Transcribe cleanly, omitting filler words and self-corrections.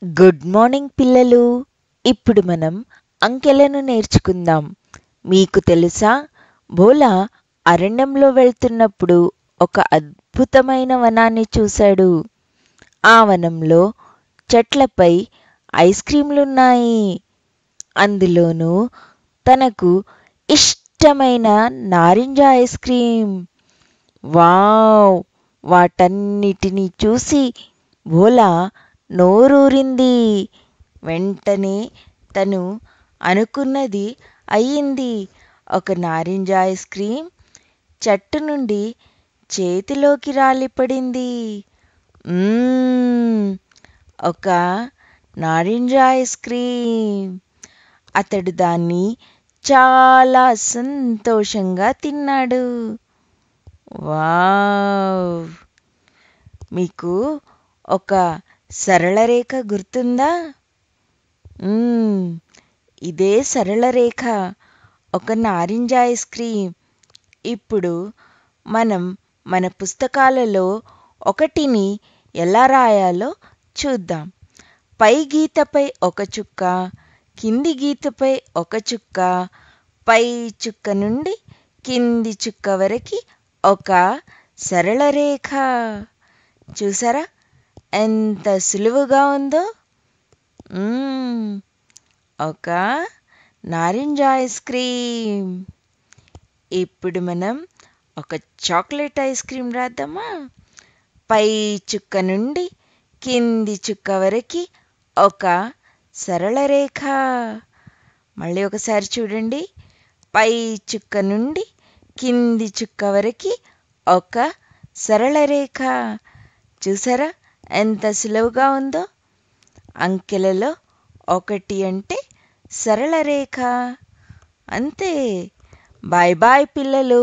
Good morning పిల్లలు. ఇప్పుడు మనం అంకెలను నేర్చుకుందాం. మీకు తెలుసా, భోలా అరణ్యంలో వెళ్తున్నప్పుడు ఒక అద్భుతమైన వనాన్ని చూశాడు. ఆ వనంలో చెట్లపై ఐస్ క్రీంలున్నాయి. అందులోనూ తనకు ఇష్టమైన నారింజ ఐస్ క్రీం. వావ్! వాటన్నిటినీ చూసి భోలా నోరూరింది. వెంటనే తను అనుకున్నది అయ్యింది. ఒక నారింజ ఐస్ క్రీం చెట్టు నుండి చేతిలోకి రాలిపడింది. మ్మ్! ఒక నారింజ ఐస్ క్రీం. అతడు దాన్ని చాలా సంతోషంగా తిన్నాడు. వావ్! మీకు ఒక సరళ రేఖ గుర్తుందా? ఇదే సరళ రేఖ, ఒక నారింజ ఐస్ క్రీం. ఇప్పుడు మనం మన పుస్తకాలలో ఒకటిని ఎలా రాయాలో చూద్దాం. పై గీతపై ఒక చుక్క, కింది గీతపై ఒక చుక్క, పై చుక్క నుండి కింది చుక్క వరకు ఒక సరళ రేఖ. చూసారా ఎంత సులువుగా ఉందో? ఒక నారింజ ఐస్ క్రీం. ఇప్పుడు మనం ఒక చాక్లెట్ ఐస్ క్రీం రాద్దామా? పై చుక్క నుండి కింది చుక్క వరకు ఒక సరళ రేఖ. మళ్ళీ ఒకసారి చూడండి. పై చుక్క నుండి కింది చుక్క వరకు ఒక సరళ రేఖ. చూసారా ఎంత సులువుగా ఉందో? అంకెలలో 1 అంటే సరళ రేఖ. అంతే. బాయ్ బాయ్ పిల్లలు.